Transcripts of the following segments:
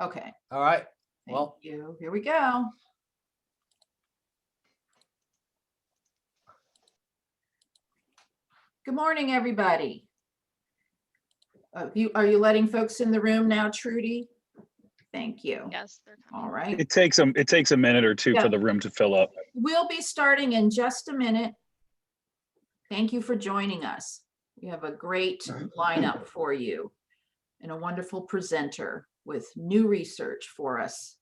Okay. All right. Thank Well, you. Here we go. Good morning, everybody. Are you letting folks in the room now, Trudy? Thank you. Yes, they're coming. All right. It takes a minute or two Yeah. for the room to fill up. We'll be starting in just a minute. Thank you for joining us. We have a great lineup for you and a wonderful presenter with new research for us.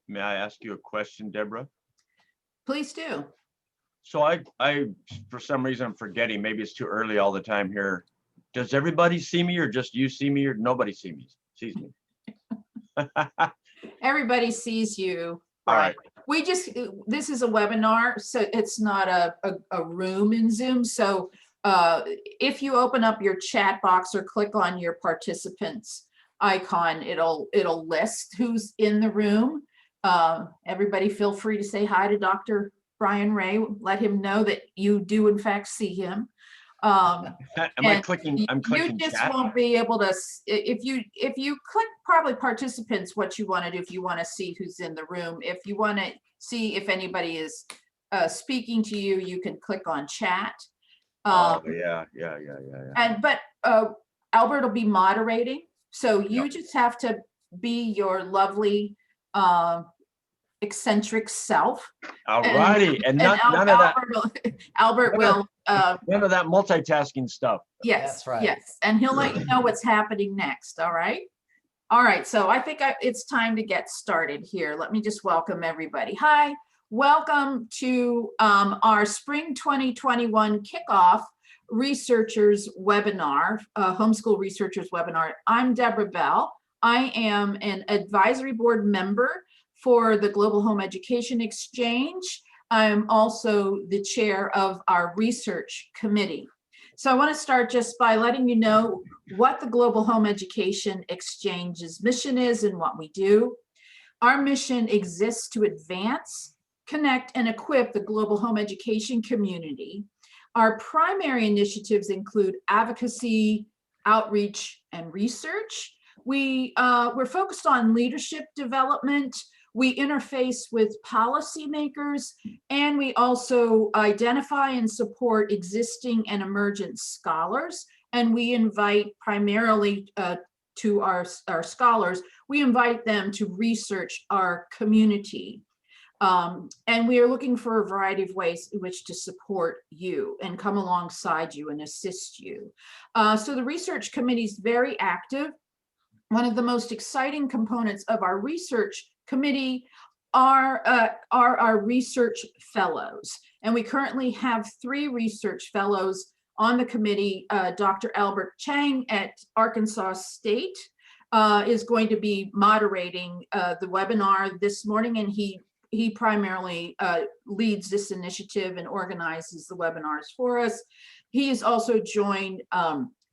May I ask you a question, Deborah? Please do. So I, for some reason, I'm forgetting, maybe it's too early all the time here. Does everybody see me or just you see me or nobody sees me? Everybody sees you. All right. This is a webinar, so it's not a room in Zoom. So if you open up your chat box or click on your participants icon, it'll list who's in the room. Everybody feel free to say hi to Dr. Brian Ray. Let him know that you do in fact see him. Am I clicking? I'm clicking You just chat. won't be able to, if you click probably participants, what you want to do if you want to see who's in the room. If you want to see if anybody is speaking to you, you can click on chat. Oh, yeah. But Albert will be moderating, so you Yep. just have to be your lovely eccentric self. All righty. And none of that, Albert will none of that multitasking stuff. yes, That's right. yes, and he'll let you know what's happening next. All right. All right, so I think it's time to get started here. Let me just welcome everybody. Hi, welcome to our Spring 2021 Kickoff Researchers Webinar, Homeschool Researchers Webinar. I'm Debra Bell. I am an advisory board member for the Global Home Education Exchange. I'm also the chair of our research committee. So I want to start just by letting you know what the Global Home Education Exchange's mission is and what we do. Our mission exists to advance, connect, and equip the global home education community. Our primary initiatives include advocacy, outreach, and research. We're focused on leadership development. We interface with policymakers, and we also identify and support existing and emergent scholars. And we invite primarily to our scholars, we invite them to research our community. And we are looking for a variety of ways in which to support you and come alongside you and assist you. So the research committee is very active. One of the most exciting components of our research committee are our research fellows. And we currently have 3 research fellows on the committee. Dr. Albert Cheng at Arkansas State is going to be moderating the webinar this morning, and he primarily leads this initiative and organizes the webinars for us. He is also joined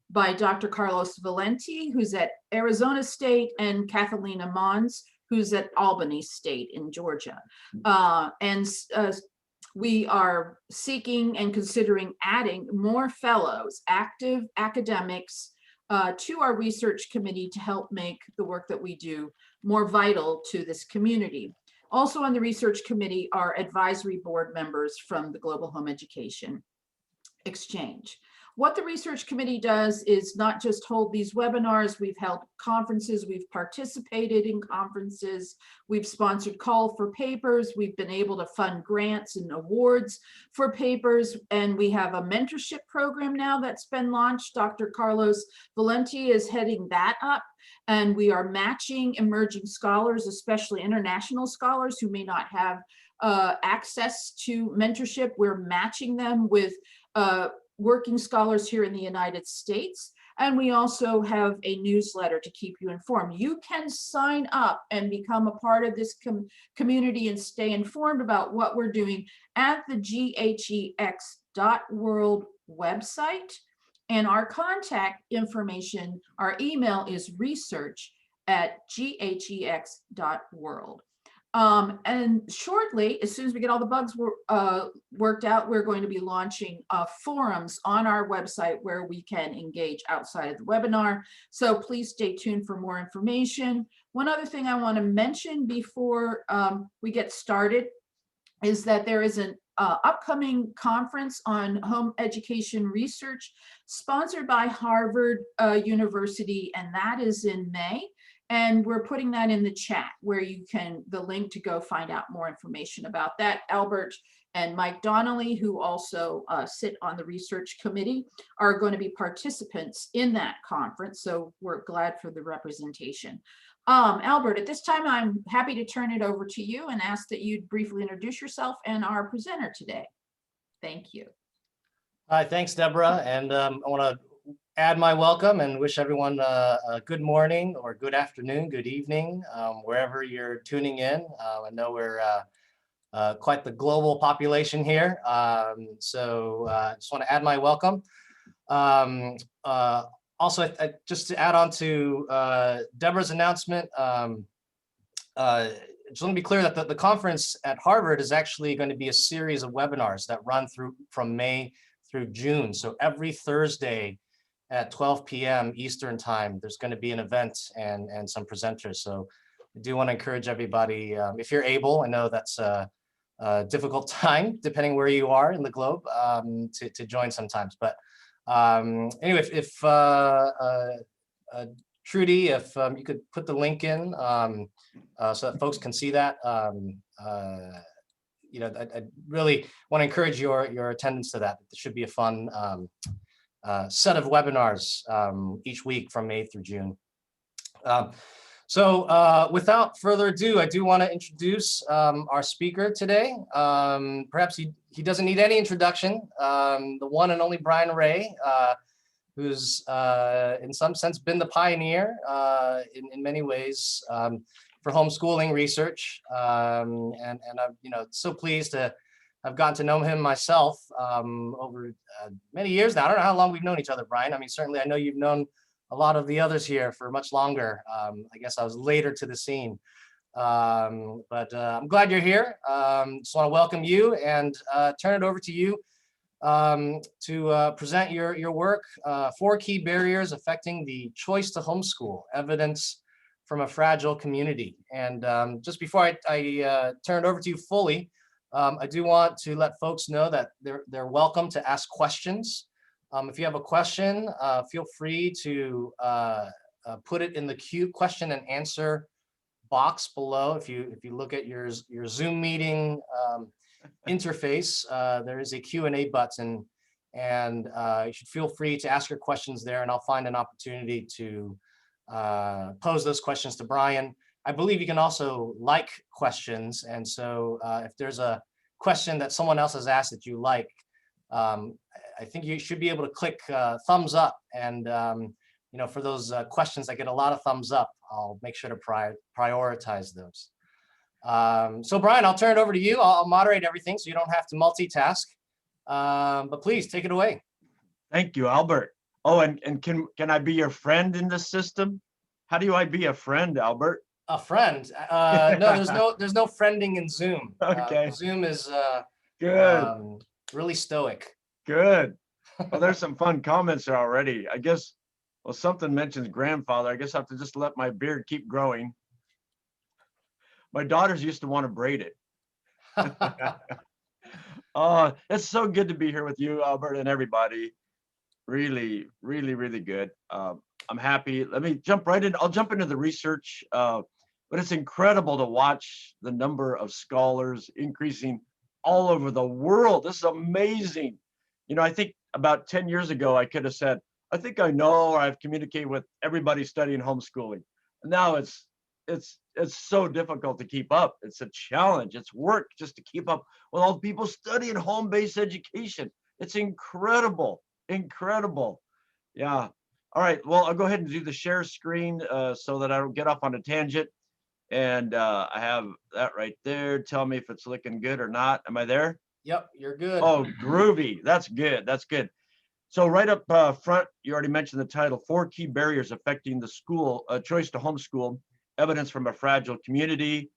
by Dr. Carlos Valenti, who's at Arizona State, and Catalina Mons, who's at Albany State in Georgia. We are seeking and considering adding more fellows, active academics, to our research committee to help make the work that we do more vital to this community. Also on the research committee are advisory board members from the Global Home Education Exchange. What the research committee does is not just hold these webinars. We've held conferences, we've participated in conferences, we've sponsored call for papers, we've been able to fund grants and awards for papers, and we have a mentorship program now that's been launched. Dr. Carlos Valenti is heading that up, and we are matching emerging scholars, especially international scholars who may not have access to mentorship. We're matching them with working scholars here in the United States. And we also have a newsletter to keep you informed. You can sign up and become a part of this community and stay informed about what we're doing at the GHEX GHEX.world website. And our contact information, our email is research@ghex.world. And shortly, as soon as we get all the bugs worked out, we're going to be launching forums on our website where we can engage outside of the webinar. So please stay tuned for more information. One other thing I want to mention before we get started is that there is an upcoming conference on home education research sponsored by Harvard University, and that is in May. And we're putting that in the chat where you can, the link to go find out more information about that. Albert and Mike Donnelly, who also sit on the research committee, are going to be participants in that conference. So we're glad for the representation. Albert, at this time, I'm happy to turn it over to you and ask that you briefly introduce yourself and our presenter today. Thank you. Hi, thanks, Deborah. And I want to add my welcome and wish everyone a good morning or good afternoon, good evening, wherever you're tuning in. I know we're quite the global population here. So I just want to add my welcome. Also, just to add on to Deborah's announcement, just want to be clear that the conference at Harvard is actually going to be a series of webinars that run through from May through June. So every Thursday at 12 p.m. Eastern time, there's going to be an event and some presenters. So I do want to encourage everybody, if you're able, I know that's a difficult time, depending where you are in the globe, to join sometimes. But anyway, if Trudy, if you could put the link in so that folks can see that. You know, I really want to encourage your attendance to that. It should be a fun set of webinars each week from May through June. So without further ado, I do want to introduce our speaker today. Perhaps he doesn't need any introduction. The one and only Brian Ray, who's in some sense been the pioneer in many ways for homeschooling research. And I'm so pleased to have gotten to know him myself over many years now. I don't know how long we've known each other, Brian. I mean, certainly I know you've known a lot of the others here for much longer. I guess I was later to the scene. But I'm glad you're here. Just want to welcome you and turn it over to you to present your work, 4 key barriers affecting the choice to homeschool, evidence from a fragile community. And just before I turn it over to you fully, I do want to let folks know that they're welcome to ask questions. If you have a question, feel free to put it in the question and answer box below. If you look at your Zoom meeting interface, there is a Q&A button, and you should feel free to ask your questions there, and I'll find an opportunity to pose those questions to Brian. I believe you can also like questions, and so if there's a question that someone else has asked that you like, I think you should be able to click thumbs up, and for those questions that get a lot of thumbs up, I'll make sure to prioritize those. So Brian, I'll turn it over to you. I'll moderate everything so you don't have to multitask, but please take it away. Thank you, Albert. Oh, and can I be your friend in this system? How do I be a friend, Albert? A friend? No, there's no friending in Zoom. Okay. Zoom is Good. really stoic. Good. Well, there's some fun comments there already. I guess, well, something mentions grandfather. I guess I have to just let my beard keep growing. My daughters used to want to braid it. It's so good to be here with you, Albert, and everybody. Really, really, really good. I'm happy. Let me jump right in. I'll jump into the research, but it's incredible to watch the number of scholars increasing all over the world. This is amazing. I think about 10 years ago, I could have said, I think I know, or I've communicated with everybody studying homeschooling. And now it's so difficult to keep up. It's a challenge. It's work just to keep up with all the people studying home-based education. It's incredible, incredible. Yeah. All right. Well, I'll go ahead and do the share screen so that I don't get off on a tangent. And I have that right there. Tell me if it's looking good or not. Am I there? Yep, you're good. Oh, groovy. That's good. That's good. So right up front, you already mentioned the title, 4 key barriers affecting the school choice to homeschool, evidence from a fragile community.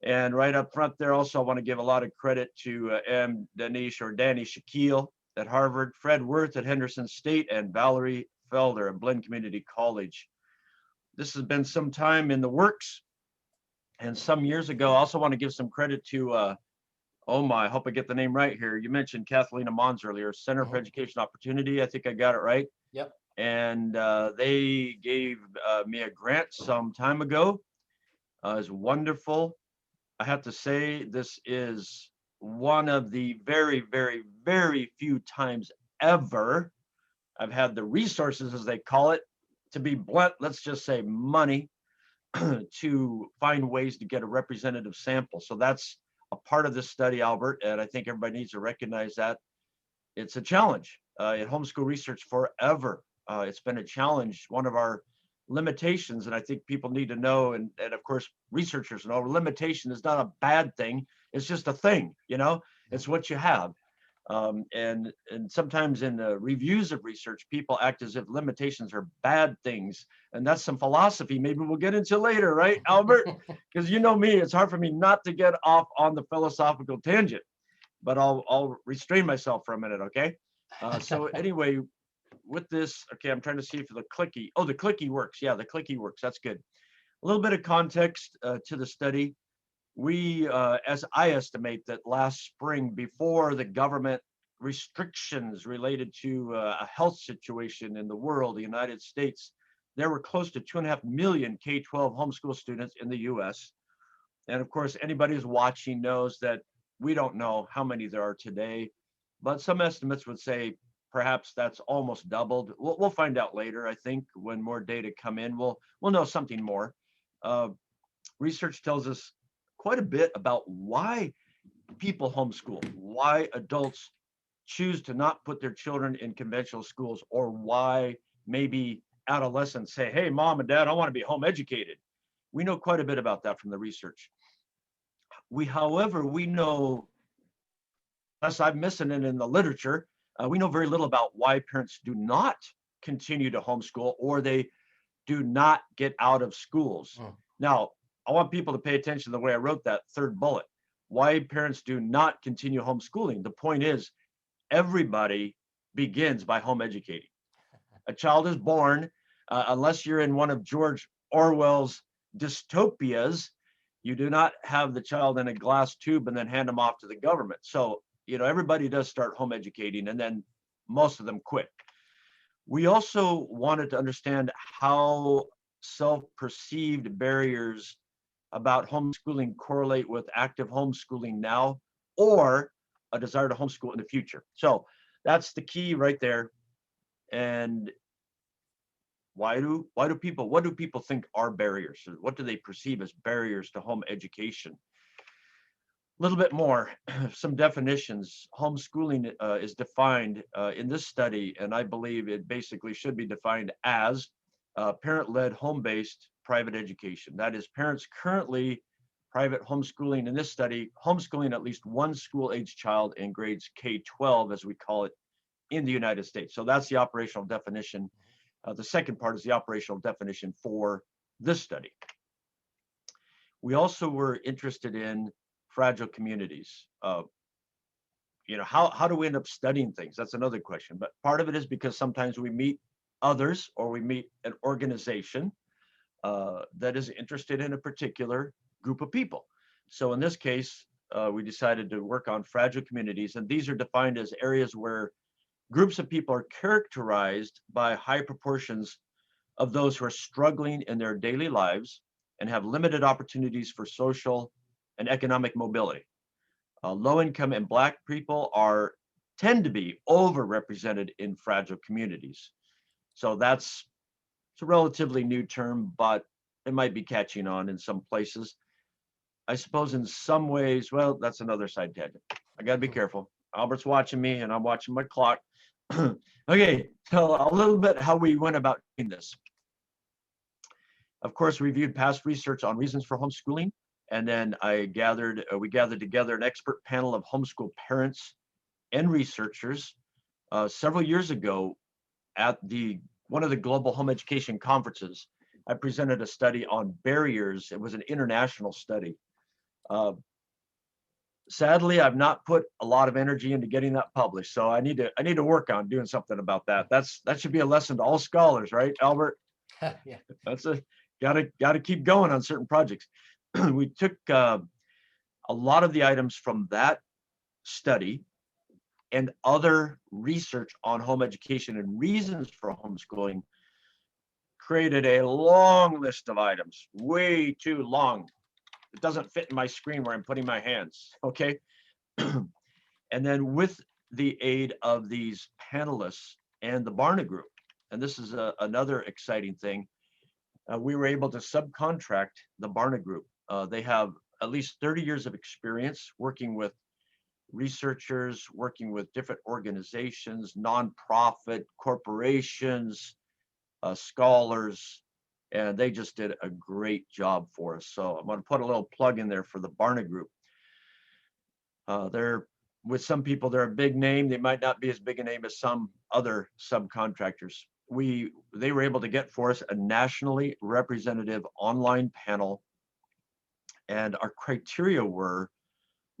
And right up front there, also, I want to give a lot of credit to M. Danish or Danny Shaquille at Harvard, Fred Worth at Henderson State, and Valerie Felder at Blinn Community College. This has been some time in the works. And some years ago, I also want to give some credit to oh my, I hope I get the name right here. You mentioned Kathleen Mons earlier, Center for Education Opportunity. I think I got it right. Yep. And they gave me a grant some time ago. It's wonderful. I have to say, this is one of the very, very, very few times ever I've had the resources, as they call it, to be blunt, let's just say money, to find ways to get a representative sample. So that's a part of this study, Albert, and I think everybody needs to recognize that it's a challenge. In homeschool research forever, it's been a challenge. One of our limitations, and I think people need to know, and of course researchers know, limitation is not a bad thing. It's just a thing, you know, it's what you have. And sometimes in the reviews of research, people act as if limitations are bad things. And that's some philosophy maybe we'll get into later, right, Albert? Because you know me, it's hard for me not to get off on the philosophical tangent, but I'll restrain myself for a minute, okay? So anyway, with this, okay, I'm trying to see if the clicky, oh, the clicky works. Yeah, the clicky works, that's good. A little bit of context to the study. We, as I estimate that last spring, before the government restrictions related to a health situation in the world, the United States, there were close to 2.5 million K-12 homeschool students in the US. And of course, anybody who's watching knows that we don't know how many there are today, but some estimates would say perhaps that's almost doubled. We'll find out later, I think, when more data come in, we'll know something more. Research tells us quite a bit about why people homeschool, why adults choose to not put their children in conventional schools, or why maybe adolescents say, hey, mom and dad, I want to be home educated. We know quite a bit about that from the research. However, we know, unless I'm missing it in the literature, we know very little about why parents do not continue to homeschool, or they do not get out of schools. Now, I want people to pay attention to the way I wrote that third bullet. Why parents do not continue homeschooling. The point is, everybody begins by home educating. A child is born, unless you're in one of George Orwell's dystopias, you do not have the child in a glass tube and then hand them off to the government. So, you know, everybody does start home educating, and then most of them quit. We also wanted to understand how self-perceived barriers about homeschooling correlate with active homeschooling now, or a desire to homeschool in the future. So that's the key right there. And what do people think are barriers? What do they perceive as barriers to home education? A little bit more, some definitions. Homeschooling is defined in this study, and I believe it basically should be defined as parent-led, home-based private education. That is, parents currently private homeschooling, in this study, homeschooling at least one school-age child in grades K-12, as we call it, in the United States. So that's the operational definition. The second part is the operational definition for this study. We also were interested in fragile communities. You know, how do we end up studying things? That's another question. But part of it is because sometimes we meet others, or we meet an organization that is interested in a particular group of people. So in this case, we decided to work on fragile communities, and these are defined as areas where groups of people are characterized by high proportions of those who are struggling in their daily lives and have limited opportunities for social and economic mobility. Low-income and Black people tend to be overrepresented in fragile communities. So it's a relatively new term, but it might be catching on in some places. I suppose in some ways, well, that's another side tangent. I gotta be careful. Albert's watching me and I'm watching my clock. Okay, so a little bit how we went about doing this. Of course, we reviewed past research on reasons for homeschooling And then we gathered together an expert panel of homeschool parents and researchers several years ago at one of the global home education conferences. I presented a study on barriers. It was an international study. Sadly, I've not put a lot of energy into getting that published, so I need to work on doing something about that. That should be a lesson to all scholars, right, Albert? Yeah. That's gotta keep going on certain projects. We took a lot of the items from that study and other research on home education and reasons for homeschooling, created a long list of items, way too long. It doesn't fit in my screen where I'm putting my hands, okay? And then with the aid of these panelists and the Barna Group, and this is another exciting thing, we were able to subcontract the Barna Group. They have at least 30 years of experience working with researchers, working with different organizations, nonprofit corporations, scholars, and they just did a great job for us. So I'm going to put a little plug in there for the Barna Group. They're, with some people, they're a big name. They might not be as big a name as some other subcontractors. They were able to get for us a nationally representative online panel, and our criteria were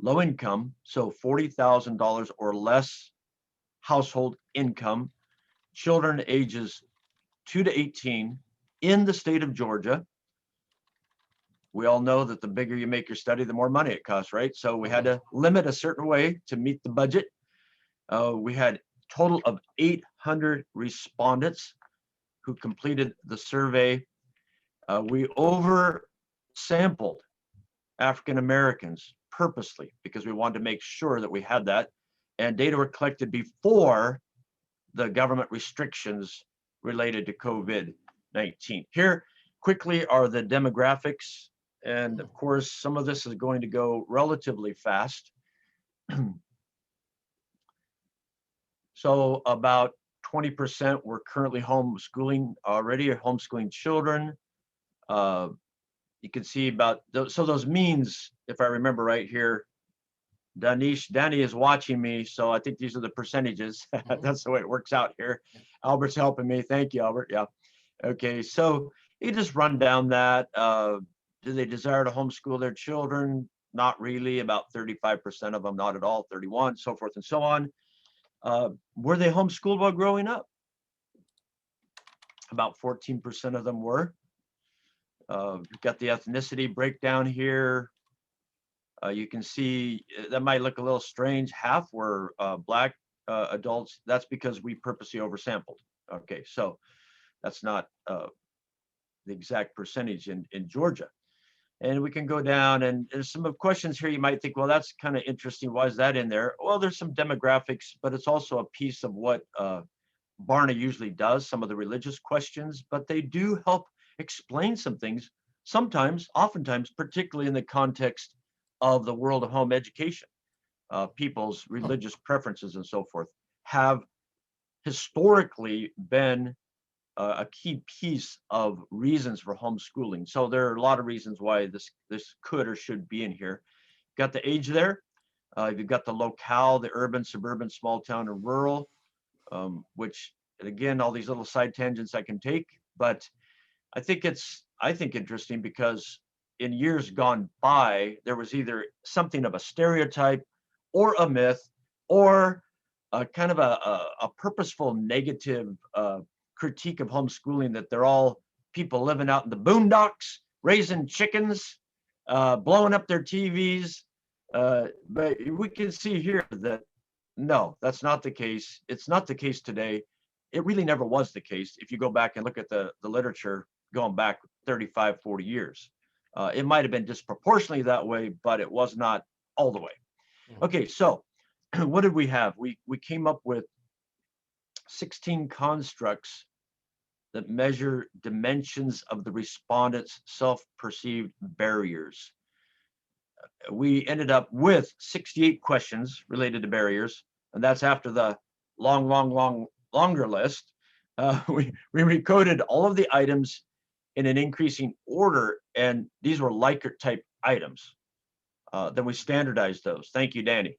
low income, so $40,000 or less household income, children ages 2 to 18 in the state of Georgia. We all know that the bigger you make your study, the more money it costs, right? So we had to limit a certain way to meet the budget. We had a total of 800 respondents who completed the survey. We oversampled African Americans purposely because we wanted to make sure that we had that. And data were collected before the government restrictions related to COVID-19. Here quickly are the demographics. And of course, some of this is going to go relatively fast. So about 20% were currently homeschooling already, or homeschooling children. You can see about, so those means, if I remember right here, Danny is watching me, so I think these are the percentages. That's the way it works out here. Albert's helping me. Thank you, Albert. Yeah. Okay, so you just run down that. Do they desire to homeschool their children? Not really. About 35% of them, not at all. 31, so forth and so on. Were they homeschooled while growing up? About 14% of them were. You've got the ethnicity breakdown here. You can see that might look a little strange. Half were Black adults. That's because we purposely oversampled. Okay, so that's not the exact percentage in Georgia. And we can go down, and there's some questions here you might think, well, that's kind of interesting. Why is that in there? Well, there's some demographics, but it's also a piece of what Barna usually does, some of the religious questions, but they do help explain some things, sometimes, oftentimes, particularly in the context of the world of home education. People's religious preferences and so forth have historically been a key piece of reasons for homeschooling. So there are a lot of reasons why this could or should be in here. Got the age there. You've got the locale, the urban, suburban, small town, and rural, which, again, all these little side tangents I can take, but I think interesting because in years gone by, there was either something of a stereotype or a myth or kind of a purposeful negative critique of homeschooling, that they're all people living out in the boondocks, raising chickens, blowing up their TVs. But we can see here that no, that's not the case. It's not the case today. It really never was the case. If you go back and look at the literature going back 35, 40 years, it might have been disproportionately that way, but it was not all the way. Okay, so what did we have? We came up with 16 constructs that measure dimensions of the respondents' self-perceived barriers. We ended up with 68 questions related to barriers, and that's after the longer list. We recoded all of the items in an increasing order, and these were Likert type items. Then we standardized those. Thank you, Danny.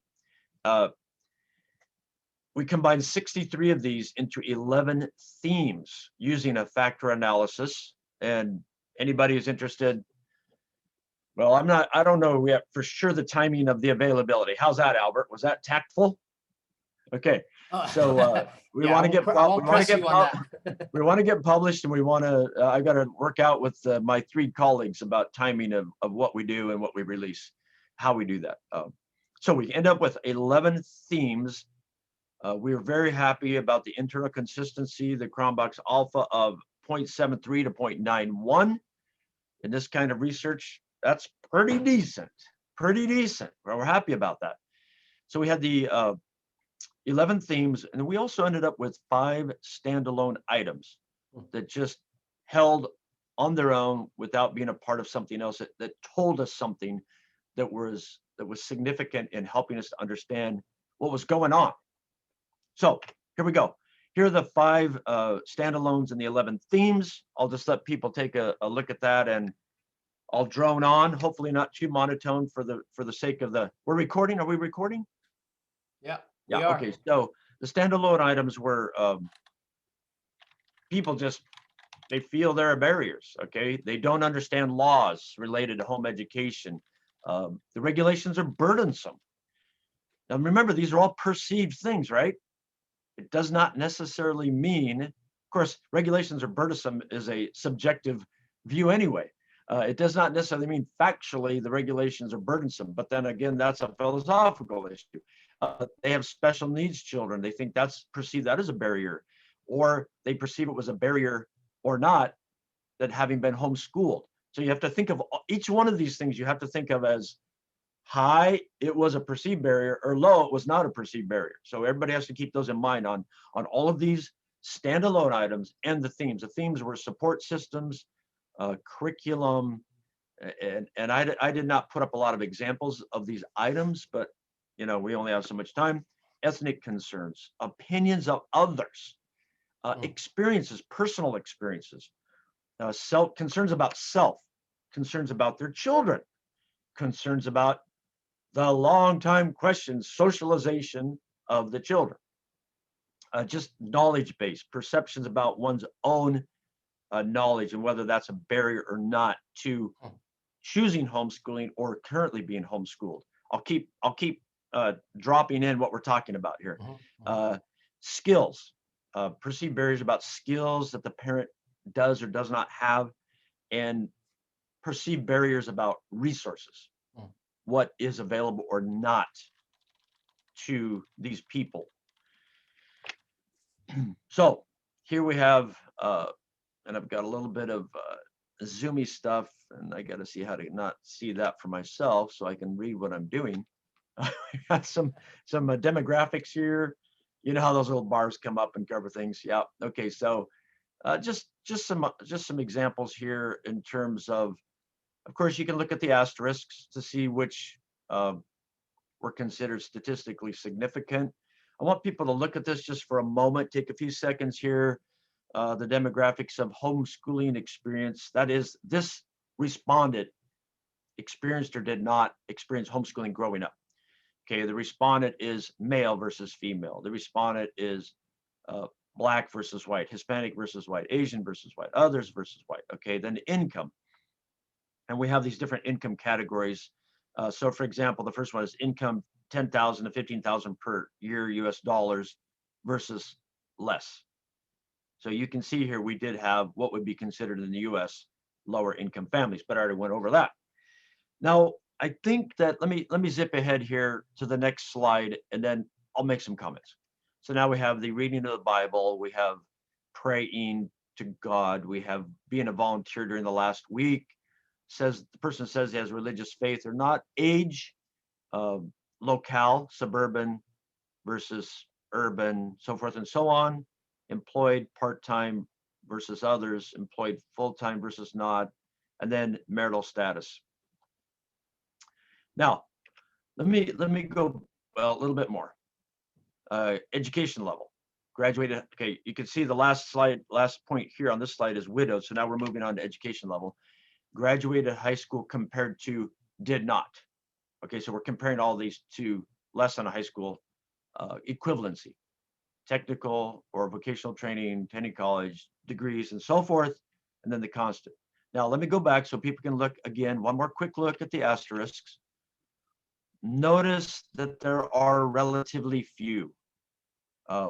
We combined 63 of these into 11 themes using a factor analysis. And anybody who's interested, well, I don't know yet for sure the timing of the availability. How's that, Albert? Was that tactful? Okay. So we want to get we want to get published, and we want to I got to work out with my 3 colleagues about timing of what we do and what we release, how we do that. So we end up with 11 themes. We were very happy about the internal consistency, the Cronbach's alpha of 0.73 to 0.91. In this kind of research, that's pretty decent, We're happy about that. So we had the 11 themes, and we also ended up with 5 standalone items that just held on their own without being a part of something else that told us something that was significant in helping us to understand what was going on. So here we go. Here are the 5 standalones and the 11 themes. I'll just let people take a look at that, and I'll drone on, hopefully not too monotone for the sake of we're recording. Are we recording? Yeah. Yeah. Okay. So the standalone items were people they feel there are barriers. Okay. They don't understand laws related to home education. The regulations are burdensome. Now remember, these are all perceived things, right? It does not necessarily mean, of course, regulations are burdensome is a subjective view anyway. It does not necessarily mean factually the regulations are burdensome, but then again, that's a philosophical issue. They have special needs children. They think perceive that as a barrier, or they perceive it was a barrier or not, that having been homeschooled. So you have to think of each one of these things. You have to think of as high, it was a perceived barrier, or low, it was not a perceived barrier. So everybody has to keep those in mind on all of these standalone items and the themes. The themes were support systems, curriculum, and I did not put up a lot of examples of these items, but we only have so much time. Ethnic concerns, opinions of others, experiences, personal experiences, concerns about self, concerns about their children, concerns about the long time questions, socialization of the children, just knowledge-based perceptions about one's own knowledge and whether that's a barrier or not to choosing homeschooling or currently being homeschooled. I'll keep dropping in what we're talking about here. Skills, perceived barriers about skills that the parent does or does not have, and perceived barriers about resources, what is available or not to these people. So here we have, and I've got a little bit of zoomy stuff, and I got to see how to not see that for myself so I can read what I'm doing. We got some demographics here. You know how those little bars come up and cover things. Yeah. Okay. So just some examples here in terms of course, you can look at the asterisks to see which were considered statistically significant. I want people to look at this just for a moment, take a few seconds here. The demographics of homeschooling experience, that is, this respondent experienced or did not experience homeschooling growing up. Okay, the respondent is male versus female. The respondent is Black versus white, Hispanic versus white, Asian versus white, others versus white. Okay, then income. And we have these different income categories. So for example, the first one is income 10,000 to 15,000 per year US dollars versus less. So you can see here we did have what would be considered in the US lower income families, but I already went over that. Now, I think that let me zip ahead here to the next slide, and then I'll make some comments. So now we have the reading of the Bible, we have praying to God, we have being a volunteer during the last week. Says the person says he has religious faith or not, age, locale, suburban versus urban, so forth and so on, employed part-time versus others, employed full-time versus not, and then marital status. Now, let me go a little bit more. Education level. graduated. Okay, you can see the last point here on this slide is widowed. So now we're moving on to education level. Graduated high school compared to did not. Okay, so we're comparing all these to less than a high school equivalency, technical or vocational training, attending college, degrees, and so forth, and then the constant. Now, let me go back so people can look again, one more quick look at the asterisks. Notice that there are relatively few.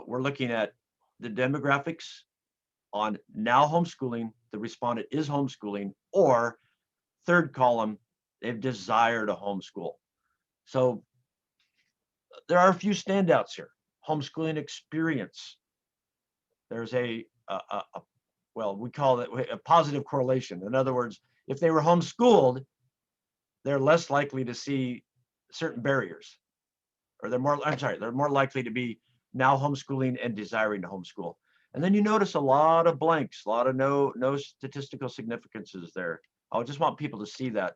We're looking at the demographics on now homeschooling, the respondent is homeschooling, or third column, they've desired a homeschool. So there are a few standouts here. Homeschooling experience. There's well, we call it a positive correlation. In other words, if they were homeschooled, they're less likely to see certain barriers, or they're more likely to be now homeschooling and desiring to homeschool. And then you notice a lot of blanks, a lot of no statistical significances there. I just want people to see that.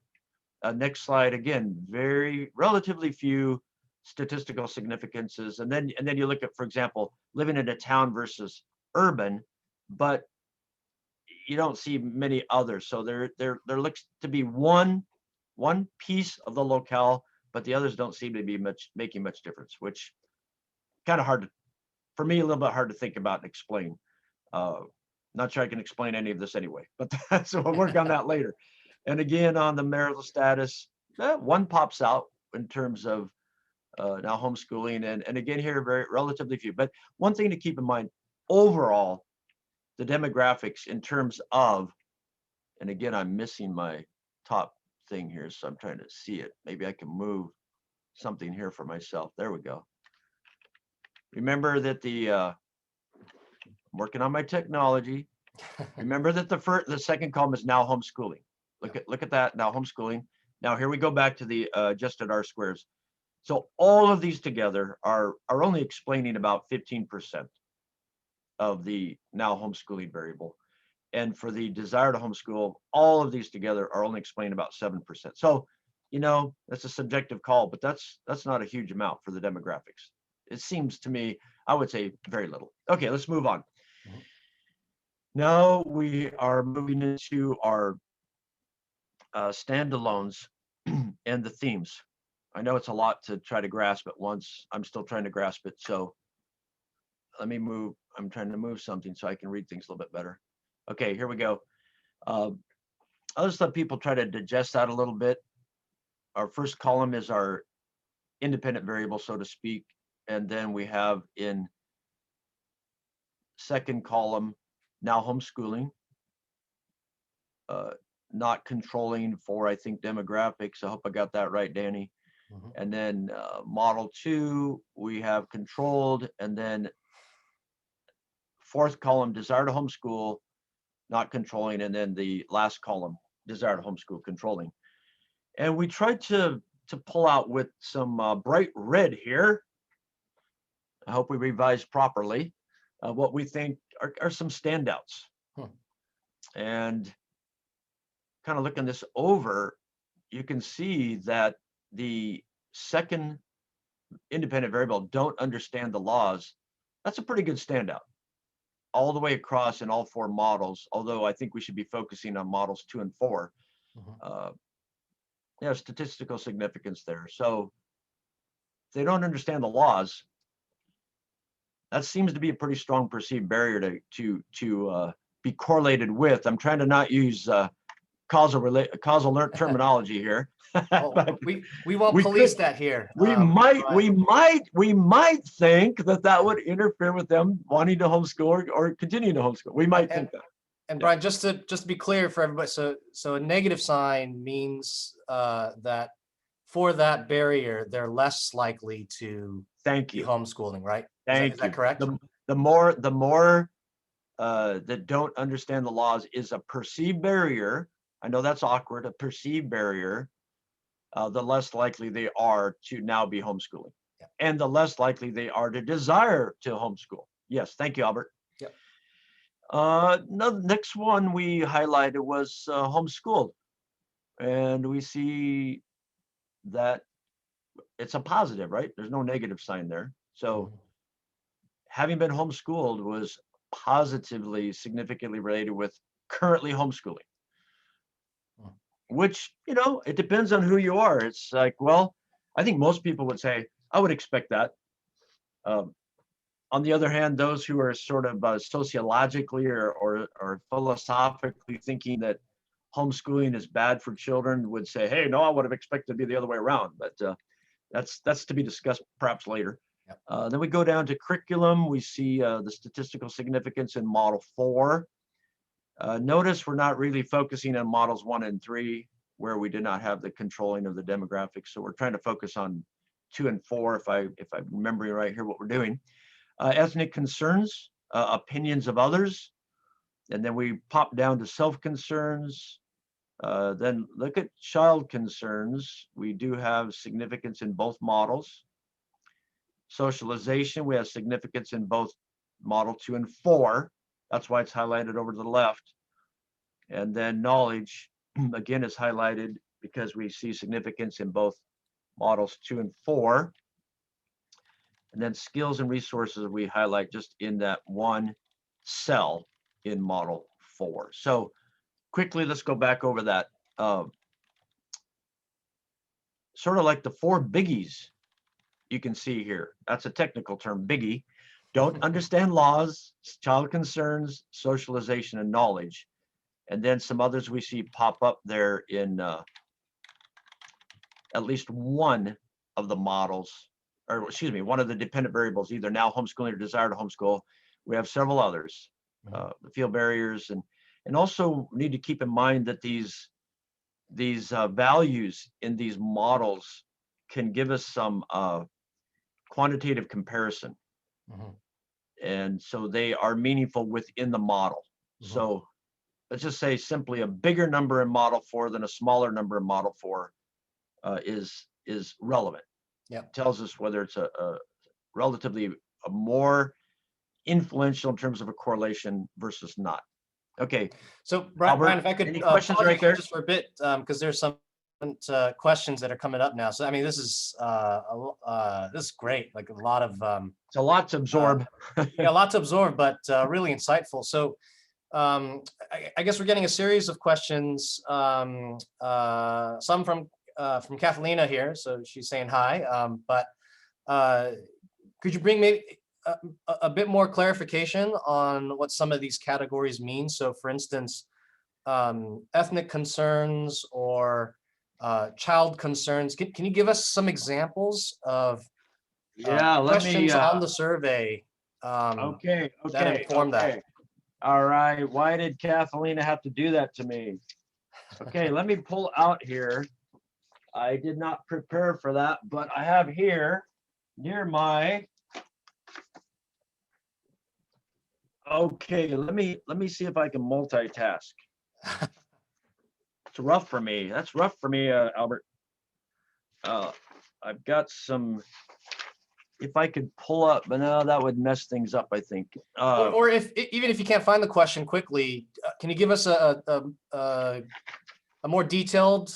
Next slide, again, very relatively few statistical significances. And then you look at, for example, living in a town versus urban, but you don't see many others. So there looks to be one piece of the locale, but the others don't seem to be making much difference, which kind of hard for me, a little bit hard to think about and explain. Not sure I can explain any of this anyway, but so we'll work on that later. And again, on the marital status, one pops out in terms of now homeschooling, and again here, very relatively few. But one thing to keep in mind, overall, the demographics in terms of, and again, I'm missing my top thing here, so I'm trying to see it. Maybe I can move something here for myself. There we go. Remember that I'm working on my technology. Remember that the second column is now homeschooling. Look at that, now homeschooling. Now here we go back to the adjusted R squares. So all of these together are only explaining about 15% of the now homeschooling variable. And for the desire to homeschool, all of these together are only explaining about 7%. So, that's a subjective call, but that's not a huge amount for the demographics. It seems to me, I would say very little. Okay, let's move on. Mm-hmm. Now we are moving into our standalones and the themes. I know it's a lot to try to grasp at once. I'm still trying to grasp it. So let me move. I'm trying to move something so I can read things a little bit better. Okay, here we go. I'll just let people try to digest that a little bit. Our first column is our independent variable, so to speak. And then we have in second column, now homeschooling, not controlling for, I think, demographics. I hope I got that right, Danny. Mm-hmm. And then model 2, we have controlled, and then fourth column, desire to homeschool, not controlling, and then the last column, desire to homeschool, controlling. And we tried to pull out with some bright red here. I hope we revised properly what we think are some standouts. And kind of looking this over, you can see that the second independent variable, don't understand the laws. That's a pretty good standout all the way across in all 4 models, although I think we should be focusing on models 2 and 4. Mm-hmm. Statistical significance there. So if they don't understand the laws, that seems to be a pretty strong perceived barrier to be correlated with. I'm trying to not use causal terminology here. we won't police that here. We might think that would interfere with them wanting to homeschool or continue to homeschool. We might think that. And Brian, just to be clear for everybody, so a negative sign means that for that barrier, they're less likely to be homeschooling, right? Is that correct? The more that don't understand the laws is a perceived barrier. I know that's awkward, a perceived barrier. The less likely they are to now be homeschooling. Yeah. And the less likely they are to desire to homeschool. Yes, thank you, Albert. Yep. The next one we highlighted was homeschooled. And we see that it's a positive, right? There's no negative sign there. So having been homeschooled was positively, significantly related with currently homeschooling. Which, it depends on who you are. It's like, well, I think most people would say, I would expect that. On the other hand, those who are sort of sociologically or philosophically thinking that homeschooling is bad for children would say, hey, no, I would have expected to be the other way around. But that's to be discussed perhaps later. Yep. Then we go down to curriculum. We see the statistical significance in model 4. Notice we're not really focusing on models 1 and 3, where we did not have the controlling of the demographics. So we're trying to focus on 2 and 4, if I'm remembering right here what we're doing. Ethnic concerns, opinions of others, and then we pop down to self-concerns. Then look at child concerns. We do have significance in both models. Socialization, we have significance in both model 2 and 4. That's why it's highlighted over to the left. And then knowledge, again, is highlighted because we see significance in both models 2 and 4. And then skills and resources we highlight just in that one cell in model 4. So quickly, let's go back over that. Sort of like the 4 biggies you can see here. That's a technical term, biggie. Don't understand laws, child concerns, socialization, and knowledge. And then some others we see pop up there in at least one of the models, or excuse me, one of the dependent variables, either now homeschooling or desire to homeschool. We have several others, the field barriers, and also need to keep in mind that these values in these models can give us some quantitative comparison. And so they are meaningful within the model. So let's just say simply a bigger number in model 4 than a smaller number in model 4 is relevant. Tells us whether it's a relatively a more influential in terms of a correlation versus not. Okay. So Brian, if I could any questions right there? just for a bit, because there's some questions that are coming up now. So I mean, this is great. Like a lot of it's a lot to absorb. Yeah, a lot to absorb, but really insightful. So I guess we're getting a series of questions. Some from Catalina here, so she's saying hi. But could you bring maybe a bit more clarification on what some of these categories mean? So, for instance, ethnic concerns or child concerns. Can you give us some examples of questions on the survey? Okay. That inform that. All right. Why did Catalina have to do that to me? Okay, let me pull out here. I did not prepare for that, but I have here near my. Okay, let me see if I can multitask. It's rough for me. That's rough for me, Albert. I've got some. If I could pull up, but no, that would mess things up, I think. Or even if you can't find the question quickly, can you give us a more detailed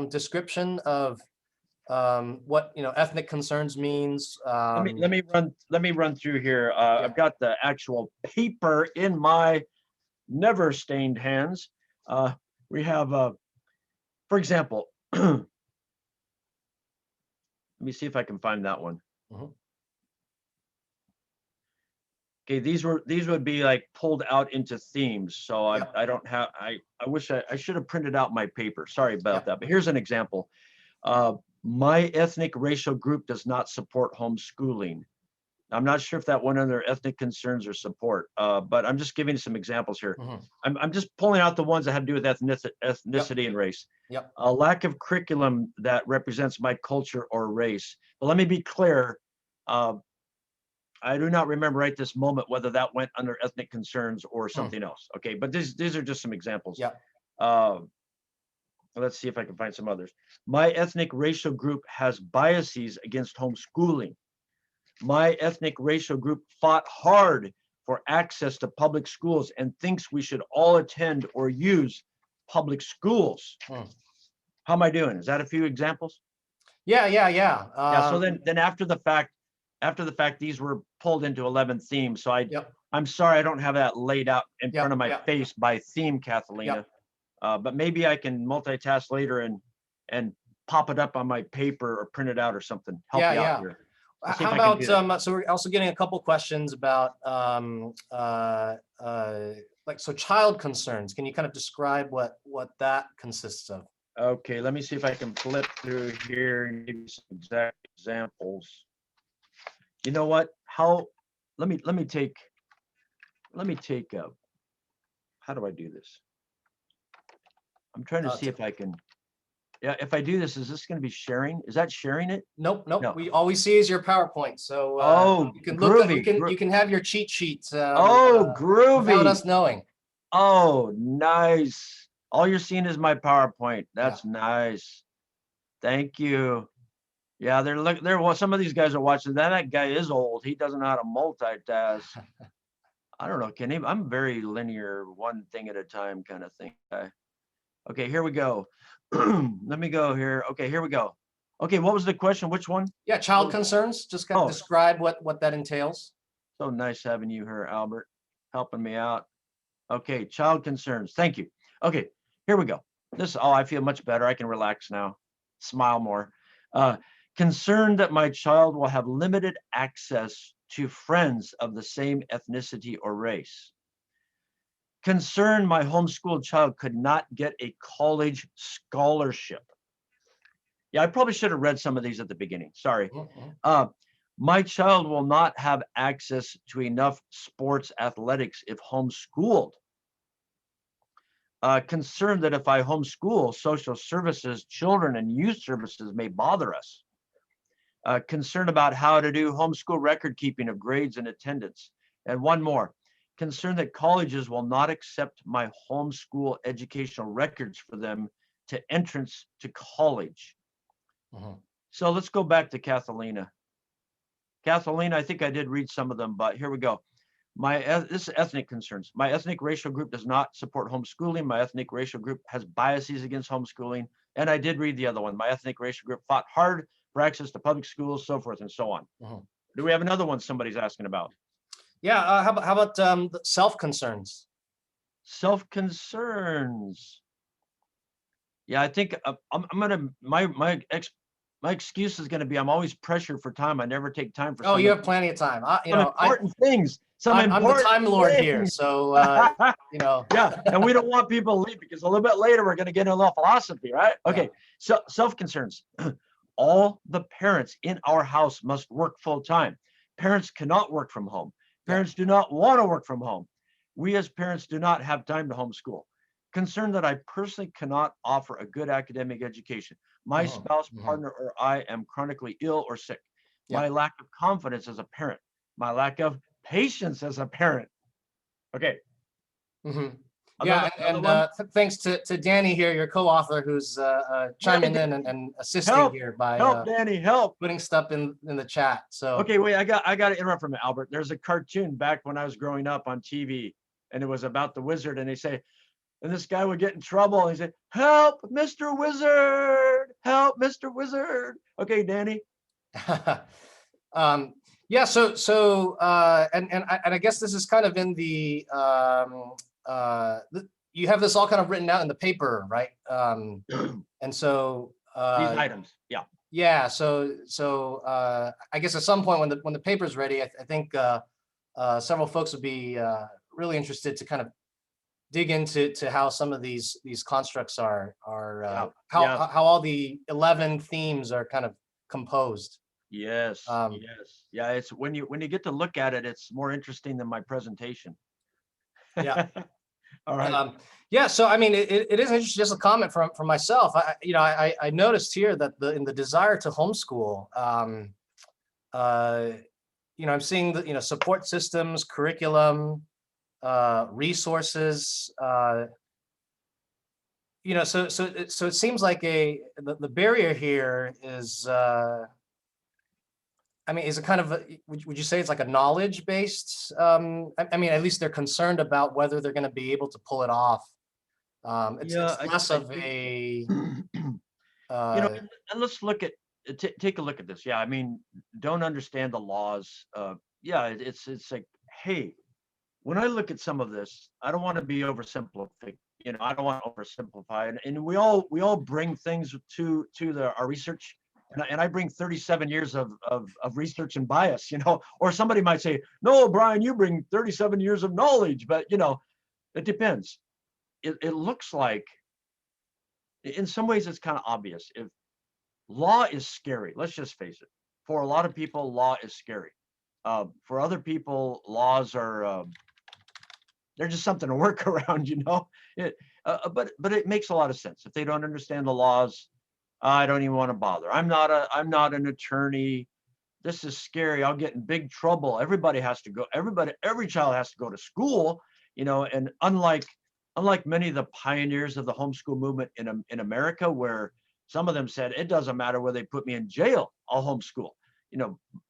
description of what ethnic concerns means? Let me run through here. I've got the actual paper in my never stained hands. We have, for example, let me see if I can find that one. Okay, these would be like pulled out into themes. So I don't have, I wish I should have printed out my paper. Sorry about that, but here's an example. My ethnic racial group does not support homeschooling. I'm not sure if that went under ethnic concerns or support, but I'm just giving some examples here. I'm just pulling out the ones that have to do with ethnicity and race. A lack of curriculum that represents my culture or race. But let me be clear. I do not remember right this moment whether that went under ethnic concerns or something else. Okay, but these are just some examples. Let's see if I can find some others. My ethnic racial group has biases against homeschooling. My ethnic racial group fought hard for access to public schools and thinks we should all attend or use public schools. How am I doing? Is that a few examples? Yeah. So then after the fact, these were pulled into 11 themes. So Yep. I'm sorry I don't have that laid out in Yep, front of my yep. face by theme, Catalina. But maybe I can multitask later and pop it up on my paper or print it out or something. Help you out here. I'll see How if I can do about, that. so we're also getting a couple questions about, so child concerns. Can you kind of describe what that consists of? Okay, let me see if I can flip through here and give you some exact examples. You know what? Let me take how do I do this? I'm trying to see if I can. Yeah, if I do this, is this going to be sharing? Is that sharing it? Nope. No. All we see is your PowerPoint. So Oh, you can look. groovy. You can have your cheat sheets. Oh, groovy. Without us knowing. Oh, nice. All you're seeing is my PowerPoint. That's nice. Thank you. Yeah, some of these guys are watching. That guy is old. He doesn't know how to multitask. I don't know, can he? I'm very linear, one thing at a time kind of thing. Okay, here we go. Let me go here. Okay, here we go. Okay, what was the question? Which one? Yeah, child concerns. Just kind of describe what that entails. So nice having you here, Albert, helping me out. Okay, child concerns. Thank you. Okay, here we go. I feel much better. I can relax now. Smile more. Concerned that my child will have limited access to friends of the same ethnicity or race. Concerned my homeschooled child could not get a college scholarship. Yeah, I probably should have read some of these at the beginning. Sorry. My child will not have access to enough sports athletics if homeschooled. Concerned that if I homeschool, social services, children and youth services may bother us. Concerned about how to do homeschool record keeping of grades and attendance. And one more, concerned that colleges will not accept my homeschool educational records for them to entrance to college. So let's go back to Catalina. Catalina, I think I did read some of them, but here we go. This is ethnic concerns. My ethnic racial group does not support homeschooling. My ethnic racial group has biases against homeschooling. And I did read the other one. My ethnic racial group fought hard for access to public schools, so forth and so on. Do we have another one somebody's asking about? Yeah, how about self-concerns? Self-concerns. Yeah, I think my excuse is gonna be I'm always pressured for time. I never take time for you have plenty of time. important things. I'm the time lord here, so Yeah, and we don't want people to leave because a little bit later we're gonna get into a little philosophy, right? Okay, so self-concerns. All the parents in our house must work full-time. Parents cannot work from home. Parents do not want to work from home. We as parents do not have time to homeschool. Concerned that I personally cannot offer a good academic education. My spouse, partner, or I am chronically ill or sick. My lack of confidence as a parent. My lack of patience as a parent. Okay. Thanks to Danny here, your co-author, who's chiming in and assisting here by Danny, help putting stuff in the chat. So okay, wait, I got to interrupt from Albert. There's a cartoon back when I was growing up on TV, and it was about the wizard, and and this guy would get in trouble, and he said, "Help, Mr. Wizard! Help, Mr. Wizard!" Okay, Danny. Yeah. So I guess this is kind of in the you have this all kind of written out in the paper, right? And so these items, yeah. Yeah. So I guess at some point when the paper's ready, I think several folks would be really interested to kind of dig into how some of these constructs are how all the 11 themes are kind of composed. Yes. Yeah, it's when you get to look at it, it's more interesting than my presentation. Yeah. All right. Yeah, so I mean, it is interesting. Just a comment from myself. I noticed here that in the desire to homeschool, I'm seeing the support systems, curriculum, resources. So it seems like the barrier here is. I mean, is it kind of would you say it's like a knowledge based? I mean, at least they're concerned about whether they're going to be able to pull it off. It's less of a. And let's take a look at this. Yeah, I mean, don't understand the laws. yeah, it's like, hey, when I look at some of this, I don't want to be oversimplific. I don't want to oversimplify, and we all bring things to our research, and I bring 37 years of research and bias, or somebody might say, no, Brian, you bring 37 years of knowledge, but it depends. It looks like, in some ways, it's kind of obvious. If law is scary, let's just face it. For a lot of people, law is scary. For other people, laws are they're just something to work around, but it makes a lot of sense. If they don't understand the laws, I don't even want to bother. I'm not an attorney. This is scary. I'll get in big trouble. Every child has to go to school, and unlike many of the pioneers of the homeschool movement in America, where some of them said, it doesn't matter whether they put me in jail, I'll homeschool.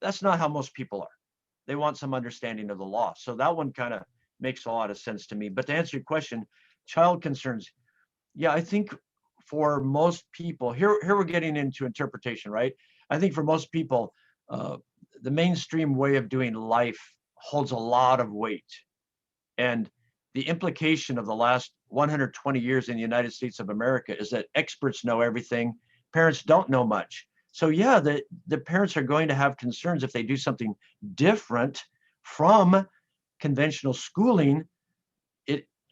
That's not how most people are. They want some understanding of the law. So that one kind of makes a lot of sense to me. But to answer your question, child concerns, yeah, I think for most people, here we're getting into interpretation, right? I think for most people, the mainstream way of doing life holds a lot of weight. And the implication of the last 120 years in the United States of America is that experts know everything, parents don't know much. So yeah, the parents are going to have concerns if they do something different from conventional schooling.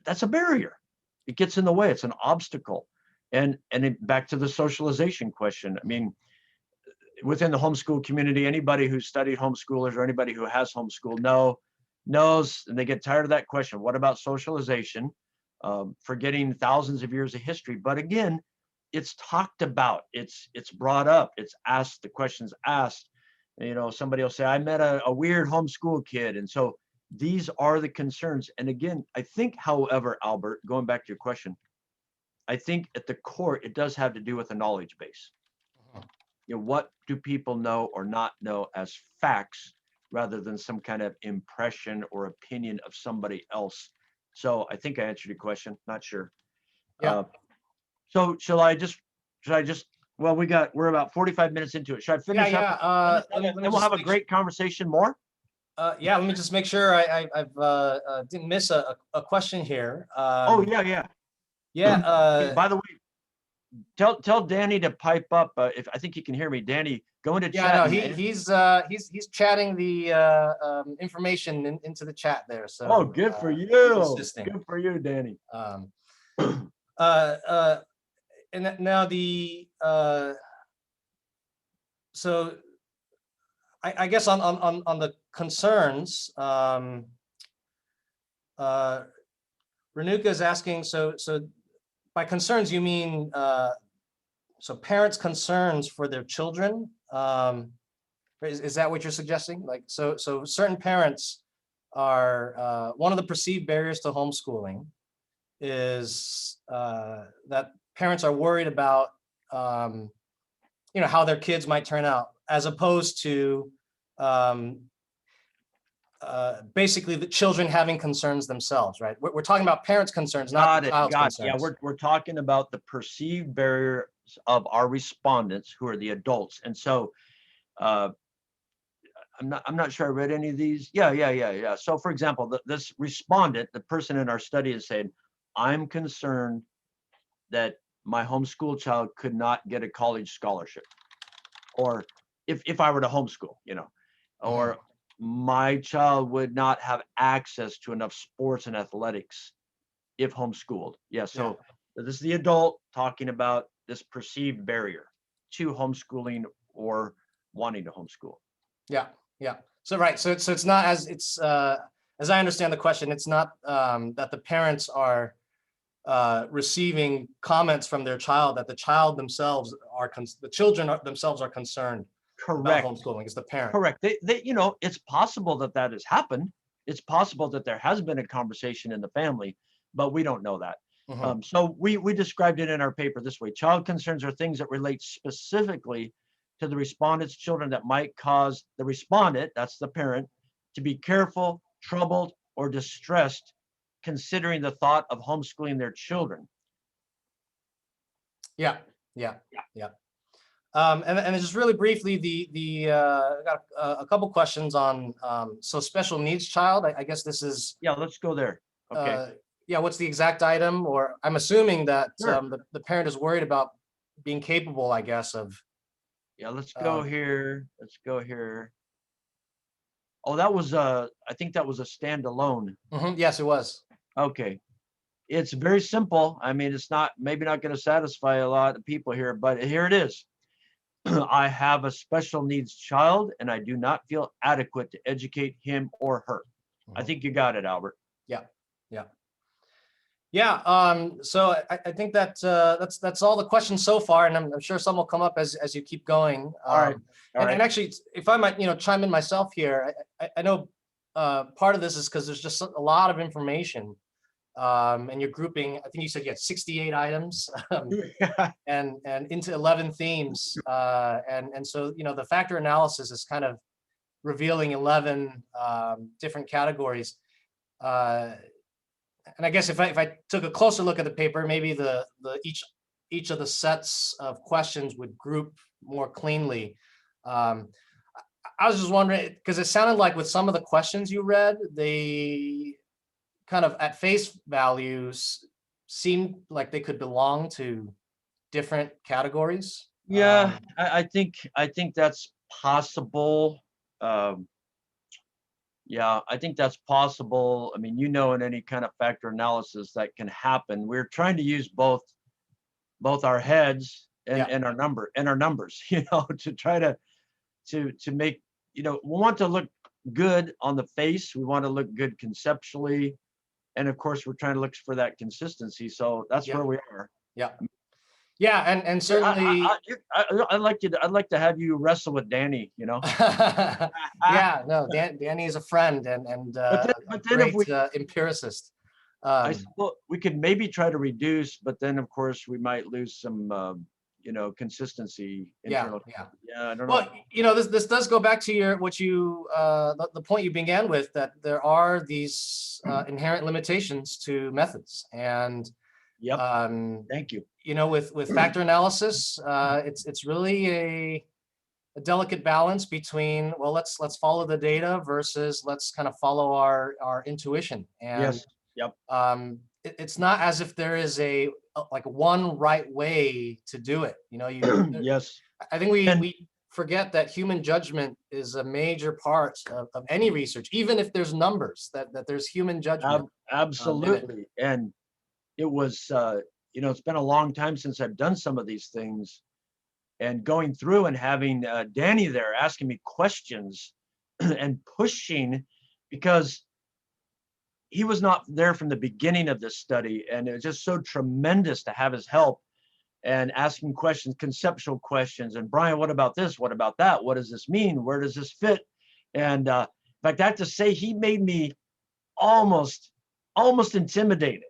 That's a barrier. It gets in the way. It's an obstacle. And back to the socialization question. I mean, within the homeschool community, anybody who's studied homeschoolers or anybody who has homeschooled knows, and they get tired of that question. What about socialization? Forgetting thousands of years of history. But again, it's talked about. It's brought up. It's asked. The question's asked. Somebody will say, I met a weird homeschool kid, and so these are the concerns. And again, I think, however, Albert, going back to your question, I think at the core, it does have to do with the knowledge base. What do people know or not know as facts rather than some kind of impression or opinion of somebody else? So I think I answered your question. Not sure. Yeah. So should I just, well, we're about 45 minutes into it. Should I finish up? Let me And we'll just have a make great conversation more. Yeah, let me just make sure I've didn't miss a question here. Oh, yeah. Yeah. By the way, tell Danny to pipe up. If I think he can hear me, Danny, go into chat. Yeah, no, he's chatting the information into the chat there. So. Oh, good for you. Good for you, Danny. And now so I guess on the concerns, Renuka is asking, so by concerns, you mean, so parents' concerns for their children? Is that what you're suggesting? Like, so certain parents are, one of the perceived barriers to homeschooling is that parents are worried about, how their kids might turn out, as opposed to basically the children having concerns themselves, right? We're talking about parents' concerns, not the child's concerns. Yeah, we're talking about the perceived barriers of our respondents, who are the adults. And so I'm not sure I read any of these. Yeah. So for example, this respondent, the person in our study, is saying, I'm concerned that my homeschool child could not get a college scholarship, or if I were to homeschool, or my child would not have access to enough sports and athletics if homeschooled. Yeah, so this is the adult talking about this perceived barrier to homeschooling or wanting to homeschool. Yeah. So right, so it's not as I understand the question, it's not that the parents are receiving comments from their child that the child themselves the children themselves are concerned. Correct. About homeschooling. It's the parent. Correct. They it's possible that has happened. It's possible that there has been a conversation in the family, but we don't know that. So we described it in our paper this way. Child concerns are things that relate specifically to the respondent's children that might cause the respondent, that's the parent, to be careful, troubled, or distressed, considering the thought of homeschooling their children. Yeah. And just really briefly, I got a couple questions on so special needs child. I guess this is Yeah, let's go there. Okay. yeah. What's the exact item? Or I'm assuming that Sure. the parent is worried about being capable, I guess, of. Yeah, let's go here. Let's go here. Oh, that was I think that was a standalone. Yes, it was. Okay. It's very simple. I mean, it's not maybe not going to satisfy a lot of people here, but here it is. I have a special needs child and I do not feel adequate to educate him or her. I think you got it, Albert. Yeah. So I think that that's all the questions so far, and I'm sure some will come up as you keep going. All right. And actually, if I might, chime in myself here, I know part of this is because there's just a lot of information, and you're grouping. I think you said you had 68 items, and into 11 themes, and so the factor analysis is kind of revealing 11 different categories. And I guess if I took a closer look at the paper, maybe the each of the sets of questions would group more cleanly. I was just wondering, because it sounded like with some of the questions you read, they kind of at face values seemed like they could belong to different categories. Yeah, I think that's possible. Yeah, I think that's possible. I mean, in any kind of factor analysis that can happen. We're trying to use both our heads and our numbers, to try to make, we want to look good on the face. We want to look good conceptually. And of course, we're trying to look for that consistency. So that's where we are. Yeah, and certainly, I'd like to have you wrestle with Danny. Yeah, no, Danny is a friend and but then great if we, empiricist. I suppose we could maybe try to reduce, but then of course we might lose some, consistency. Internal. Yeah. I don't know. Well, this does go back to the point you began with, that there are these inherent limitations to methods, and Thank you. With factor analysis, it's really a delicate balance between, well, let's follow the data versus let's kind of follow our intuition. And it's not as if there is a like one right way to do it. Yes. I think we forget that human judgment is a major part of any research, even if there's numbers, that there's human judgment. Absolutely. And it was, it's been a long time since I've done some of these things, and going through and having Danny there asking me questions and pushing, because he was not there from the beginning of this study. And it was just so tremendous to have his help and asking questions, conceptual questions. And Brian, what about this? What about that? What does this mean? Where does this fit? And in fact, I have to say, he made me almost intimidated.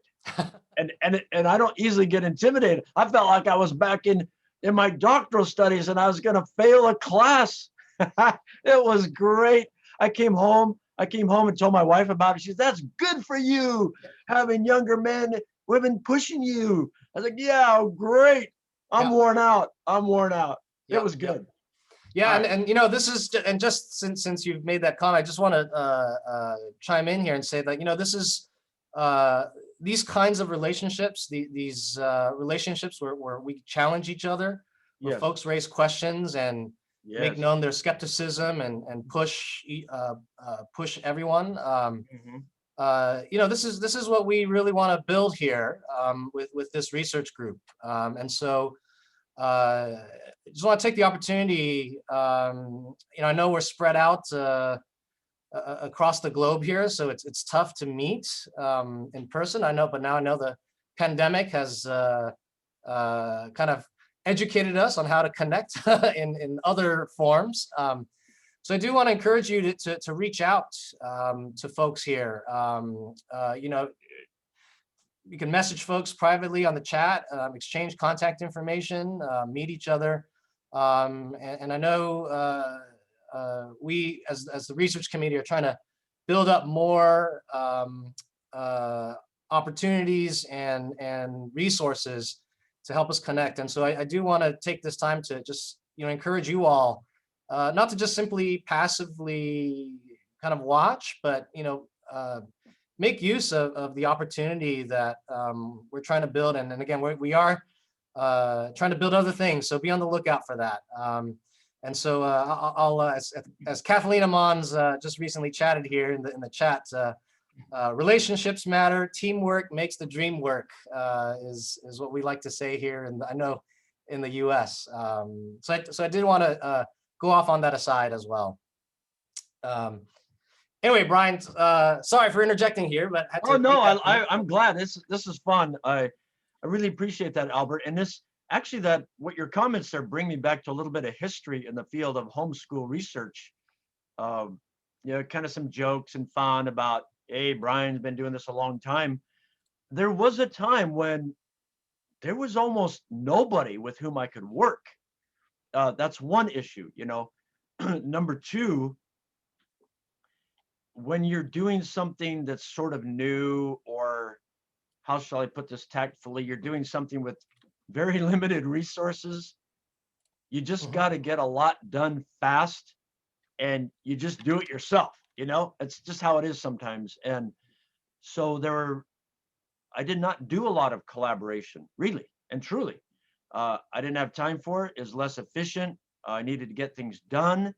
And I don't easily get intimidated. I felt like I was back in my doctoral studies and I was going to fail a class. It was great. I came home and told my wife about it. She said, "That's good for you, having younger women pushing you." I was like, "Yeah, great. I'm worn out. It was good." Yeah, and this is, and just since you've made that comment, I just want to chime in here and say that this is these kinds of relationships, these relationships where we challenge each other, where folks raise questions and make known their skepticism and push everyone. This is what we really want to build here with this research group, and so. I just want to take the opportunity. I know we're spread out across the globe here, so it's tough to meet in person. I know, but now I know the pandemic has kind of educated us on how to connect in other forms. So I do want to encourage you to reach out to folks here. You can message folks privately on the chat, exchange contact information, meet each other. And I know we, as the research committee, are trying to build up more opportunities and resources to help us connect. And so I do want to take this time to just encourage you all not to just simply passively kind of watch, but make use of the opportunity that we're trying to build. And again, we are trying to build other things, so be on the lookout for that. And so I'll as Kathleen Mons just recently chatted here in the chat, relationships matter, teamwork makes the dream work, is what we like to say here, and I know in the U.S. So I did want to go off on that aside as well. Anyway, Brian, sorry for interjecting here, but had to Oh no, make that- I'm glad. This is fun. I really appreciate that, Albert. And this actually, that what your comments there bring me back to a little bit of history in the field of homeschool research. Kind of some jokes and fun about, hey, Brian's been doing this a long time. There was a time when there was almost nobody with whom I could work. That's one issue, Number two, when you're doing something that's sort of new, or how shall I put this tactfully, you're doing something with very limited resources, you just got to get a lot done fast, and you just do it yourself. It's just how it is sometimes. And so I did not do a lot of collaboration, really and truly. I didn't have time for it. It was less efficient. I needed to get things done.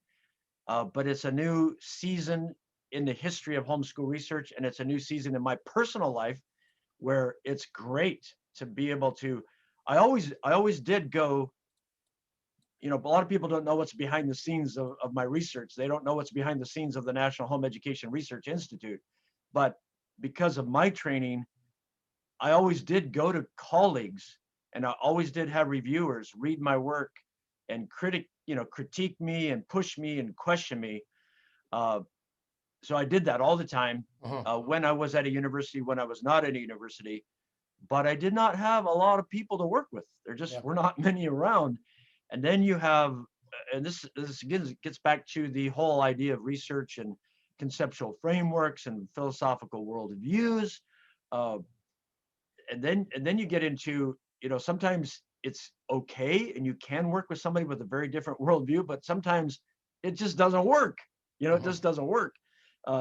But it's a new season in the history of homeschool research, and it's a new season in my personal life where it's great to be able to. I always did go. A lot of people don't know what's behind the scenes of my research. They don't know what's behind the scenes of the National Home Education Research Institute. But because of my training, I always did go to colleagues, and I always did have reviewers read my work and critique me and push me and question me. So I did that all the time when I was at a university, when I was not at a university, but I did not have a lot of people to work with. There just were not many around. And then you have, and this again gets back to the whole idea of research and conceptual frameworks and philosophical worldviews. And then you get into, sometimes it's okay and you can work with somebody with a very different worldview, but sometimes it just doesn't work. It just doesn't work.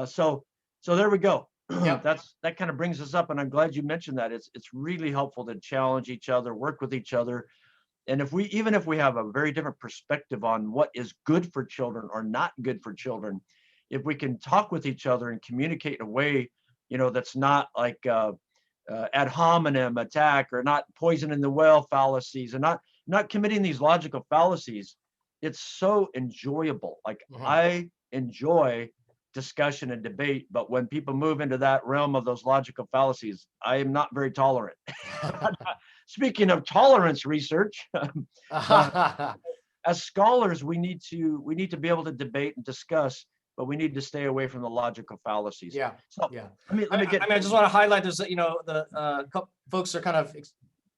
So there we go. That kind of brings us up, and I'm glad you mentioned that. It's really helpful to challenge each other, work with each other. And even if we have a very different perspective on what is good for children or not good for children, if we can talk with each other and communicate in a way, that's not like ad hominem attack, or not poison in the well fallacies, and not committing these logical fallacies, it's so enjoyable. Like I enjoy discussion and debate, but when people move into that realm of those logical fallacies, I am not very tolerant. Speaking of tolerance research, as scholars, we need to be able to debate and discuss, but we need to stay away from the logical fallacies. So let me get. I just want to highlight this. The folks are kind of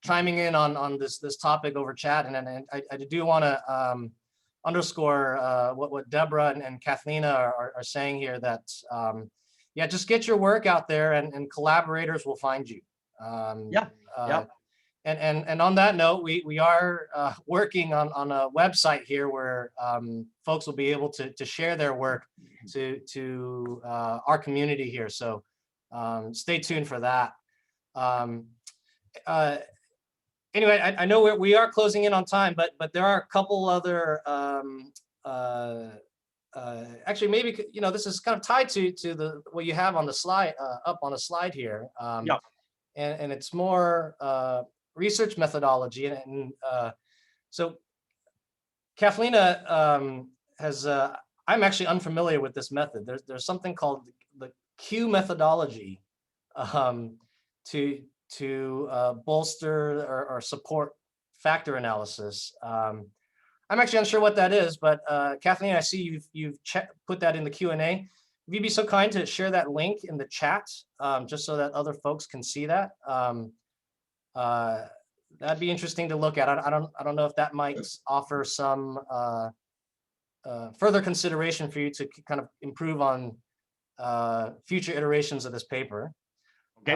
chiming in on this topic over chat, and I do want to underscore what Debra and Kathleen are saying here. That just get your work out there, and collaborators will find you. And on that note, we are working on a website here where folks will be able to share their work to our community here. So stay tuned for that. Anyway, I know we are closing in on time, but there are a couple other actually, maybe this is kind of tied to what you have on the slide up on the slide here. And it's more research methodology, and so Kathleen has. I'm actually unfamiliar with this method. There's something called the Q methodology to bolster or support factor analysis. I'm actually unsure what that is, but Kathleen, I see you've put that in the Q&A. If you'd be so kind to share that link in the chat, just so that other folks can see that. That'd be interesting to look at. I don't know if that might offer some further consideration for you to kind of improve on future iterations of this paper. Okay.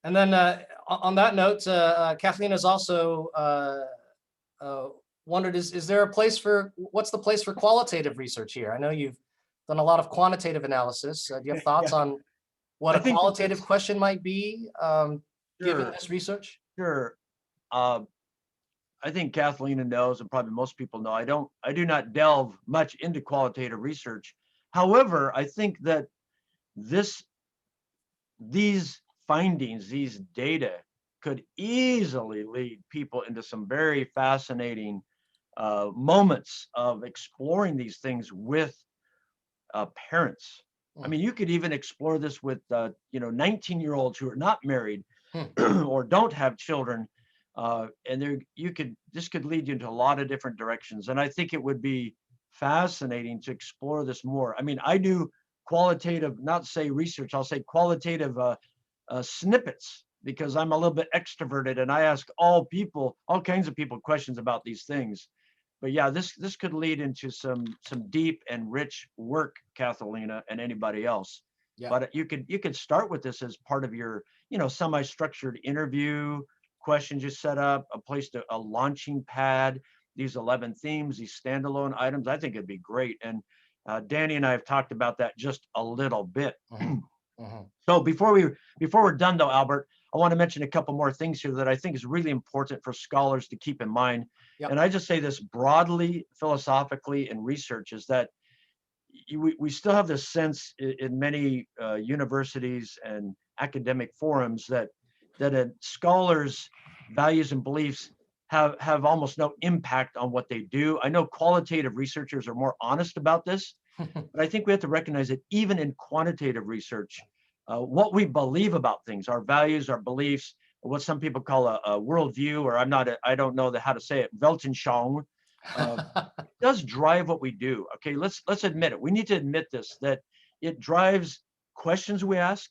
And then on that note, Kathleen is also wondered, is there a place what's the place for qualitative research here? I know you've done a lot of quantitative analysis. Do you have thoughts on what I a think that qualitative that's- question might be, given Sure. this research? Sure. Uh, I think Kathleen knows, and probably most people know, I do not delve much into qualitative research. However, I think that these findings, these data could easily lead people into some very fascinating moments of exploring these things with parents. I mean, you could even explore this with 19-year-olds who are not married or don't have children, and this could lead you into a lot of different directions. And I think it would be fascinating to explore this more. I mean, I do qualitative, not say research, I'll say qualitative snippets, because I'm a little bit extroverted and I ask all kinds of people questions about these things. But yeah, this could lead into some deep and rich work, Kathalina, and anybody else. Yeah. But you could start with this as part of your, semi-structured interview questions you set up, a launching pad, these 11 themes, these standalone items. I think it'd be great. And Danny and I have talked about that just a little bit. So before we're done though, Albert, I want to mention a couple more things here that I think is really important for scholars to keep in mind. Yep. And I just say this broadly, philosophically, in research, is that we still have this sense in many universities and academic forums that a scholar's values and beliefs have almost no impact on what they do. I know qualitative researchers are more honest about this, but I think we have to recognize that even in quantitative research, what we believe about things, our values, our beliefs, what some people call a worldview, or I don't know how to say it, Weltanschauung, does drive what we do. Okay, let's admit it. We need to admit this, that it drives questions we ask,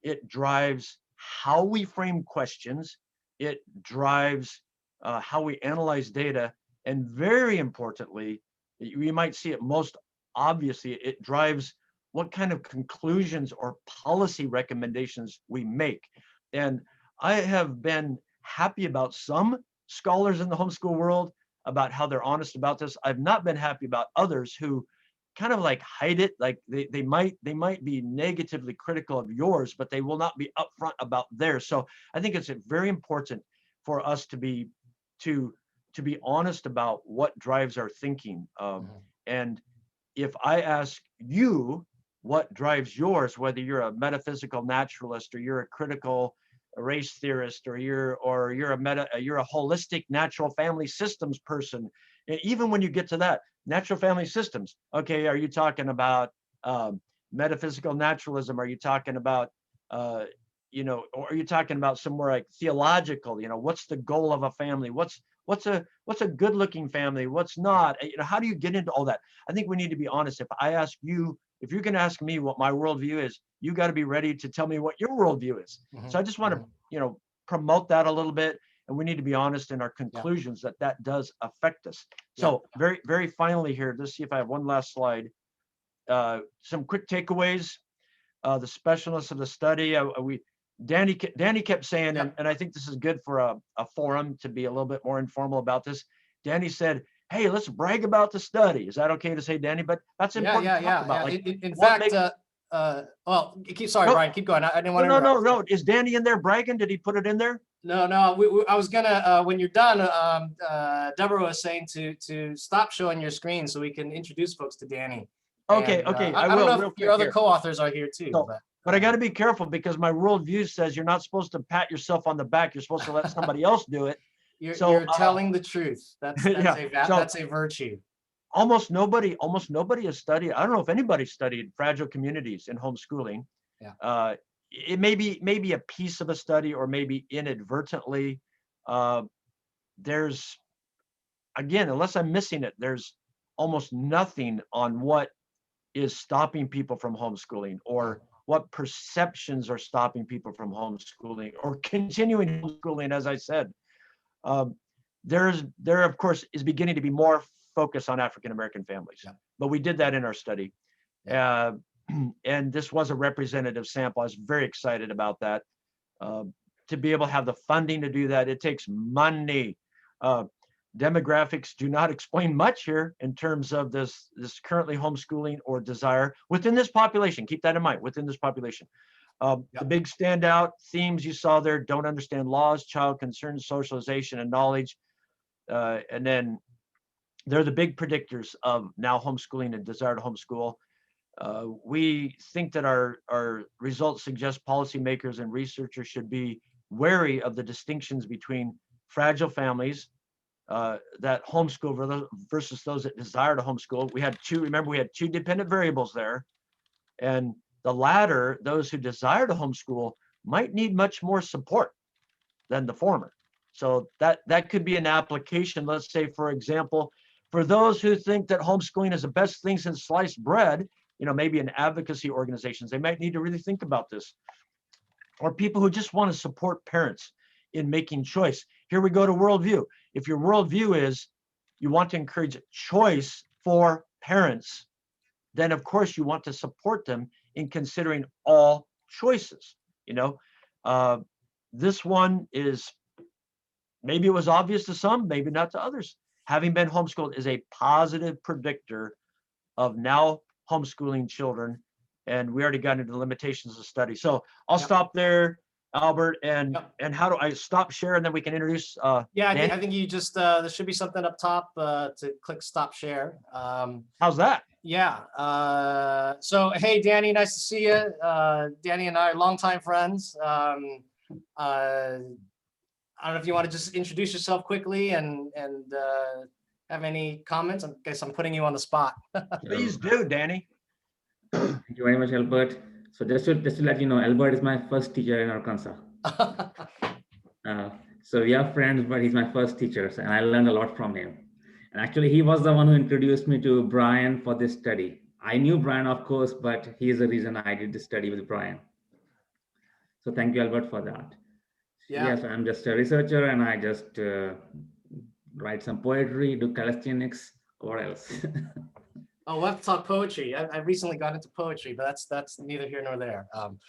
it drives how we frame questions, it drives how we analyze data, and very importantly, we might see it most obviously, it drives what kind of conclusions or policy recommendations we make. And I have been happy about some scholars in the homeschool world about how they're honest about this. I've not been happy about others who kind of like hide it, like they might be negatively critical of yours, but they will not be upfront about theirs. So I think it's very important for us to be honest about what drives our thinking. And if I ask you what drives yours, whether you're a metaphysical naturalist or you're a critical race theorist or you're a holistic natural family systems person, even when you get to that, natural family systems, okay, are you talking about metaphysical naturalism? Are you talking about or are you talking about somewhere like theological? What's the goal of a family? What's a good looking family? What's not? How do you get into all that? I think we need to be honest. If you're going to ask me what my worldview is, you got to be ready to tell me what your worldview is. So I just want to, promote that a little bit, and we need to be honest in our conclusions that does affect us. So very, very finally here, let's see if I have one last slide. Some quick takeaways. The specialness of the study. Danny kept saying, and I think this is good for a forum to be a little bit more informal about this. Danny said, "Hey, let's brag about the study." Is that okay to say, Danny? But that's important to talk about. Like, in fact, sorry, Brian, keep going. I didn't want to. No. Is Danny in there bragging? Did he put it in there? No. I was gonna. When you're done, Debra was saying to stop showing your screen so we can introduce folks to Danny. Okay. I don't know if your other co-authors are here too. But I got to be careful because my worldview says you're not supposed to pat yourself on the back. You're supposed to let somebody else do it. You're telling the truth. That's a virtue. Almost nobody has studied. I don't know if anybody studied fragile communities in homeschooling. It may be a piece of a study or maybe inadvertently. There's, again, unless I'm missing it, there's almost nothing on what is stopping people from homeschooling or what perceptions are stopping people from homeschooling or continuing homeschooling. As I said, there of course is beginning to be more focus on African-American families, but we did that in our study. And this was a representative sample. I was very excited about that. To be able to have the funding to do that, it takes money. demographics do not explain much here in terms of this currently homeschooling or desire within this population. Keep that in mind, within this population. The big standout themes you saw there: don't understand laws, child concerns, socialization, and knowledge. And then they're the big predictors of now homeschooling and desire to homeschool. We think that our results suggest policymakers and researchers should be wary of the distinctions between fragile families that homeschool versus those that desire to homeschool. We had two dependent variables there. And the latter, those who desire to homeschool, might need much more support than the former. So that could be an application. Let's say, for example, for those who think that homeschooling is the best thing since sliced bread, maybe in advocacy organizations, they might need to really think about this. Or people who just want to support parents in making choice. Here we go to worldview. If your worldview is you want to encourage choice for parents, then of course you want to support them in considering all choices. This one is, maybe it was obvious to some, maybe not to others. Having been homeschooled is a positive predictor of now homeschooling children. And we already got into the limitations of the study. So I'll stop there, Albert, and how do I stop share, and then we can introduce I think you just there should be something up top to click stop share. How's that? So hey, Danny, nice to see you. Danny and I are longtime friends. I don't know if you want to just introduce yourself quickly and have any comments. I guess I'm putting you on the spot. Please do, Danny. Thank you very much, Albert. So just to let you know, Albert is my first teacher in Arkansas. So we are friends, but he's my first teacher, and I learned a lot from him. And actually, he was the one who introduced me to Brian for this study. I knew Brian, of course, but he is the reason I did this study with Brian. So thank you, Albert, for that. Yes, I'm just a researcher, and I just write some poetry, do calisthenics. What else? Oh, we'll have to talk poetry. I recently got into poetry, but that's neither here nor there. I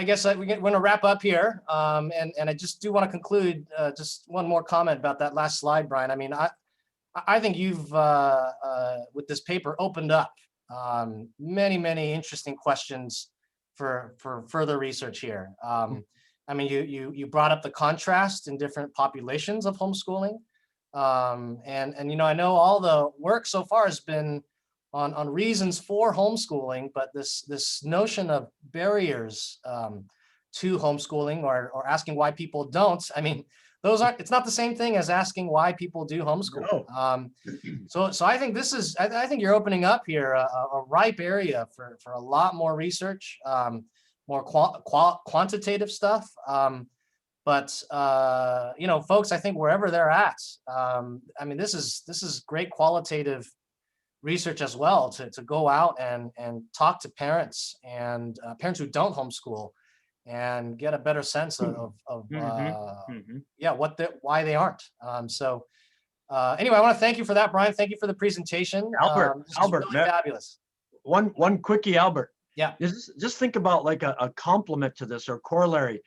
guess we're going to wrap up here, and I just do want to conclude just one more comment about that last slide, Brian. I mean, I think you've with this paper opened up many interesting questions for further research here. I mean, you brought up the contrast in different populations of homeschooling. And I know all the work so far has been on reasons for homeschooling, but this notion of barriers to homeschooling or asking why people don't, I mean, it's not the same thing as asking why people do homeschool. No. So I think I think you're opening up here a ripe area for a lot more research, more quantitative stuff. But folks, I think wherever they're at, I mean, this is great qualitative research as well to go out and talk to parents and parents who don't homeschool and get a better sense of why they aren't. Anyway, I want to thank you for that, Brian. Thank you for the presentation. Albert, really fabulous. One quickie, Albert. Yeah. Just think about like a complement to this or corollary.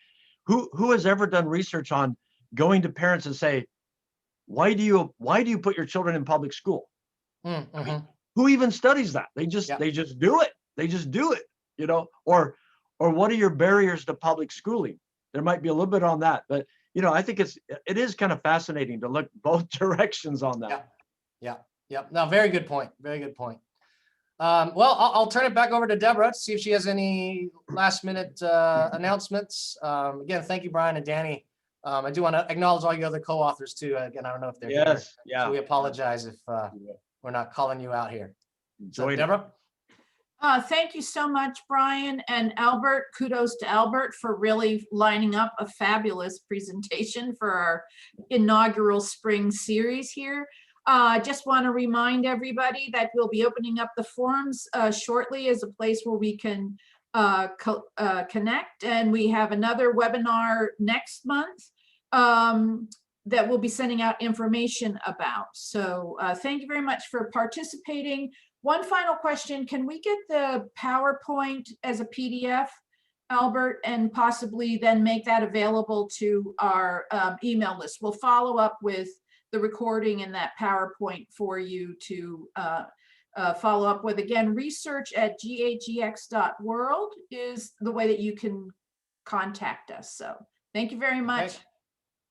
Who has ever done research on going to parents and say, why do you put your children in public school? I mean, who even studies that? They just do it. They just do it, or what are your barriers to public schooling? There might be a little bit on that, but I think it is kind of fascinating to look both directions on that. Yeah. No, very good point. Very good point. Well, I'll turn it back over to Debra to see if she has any last minute announcements. Again, thank you, Brian and Danny. I do want to acknowledge all your other co-authors too. Again, I don't know if they're here. Yeah. So we apologize if we're not calling you out here. So, Debra? Thank you so much, Brian and Albert. Kudos to Albert for really lining up a fabulous presentation for our inaugural spring series here. I just want to remind everybody that we'll be opening up the forums shortly as a place where we can connect. And we have another webinar next month that we'll be sending out information about. So thank you very much for participating. One final question, can we get the PowerPoint as a PDF Albert, and possibly then make that available to our email list. We'll follow up with the recording in that PowerPoint for you to follow up with. Again, research@ghex.world is the way that you can contact us. So thank you very much. Okay.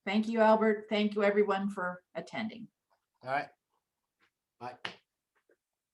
Thank you, Albert. Thank you, everyone, for attending. All right. Bye.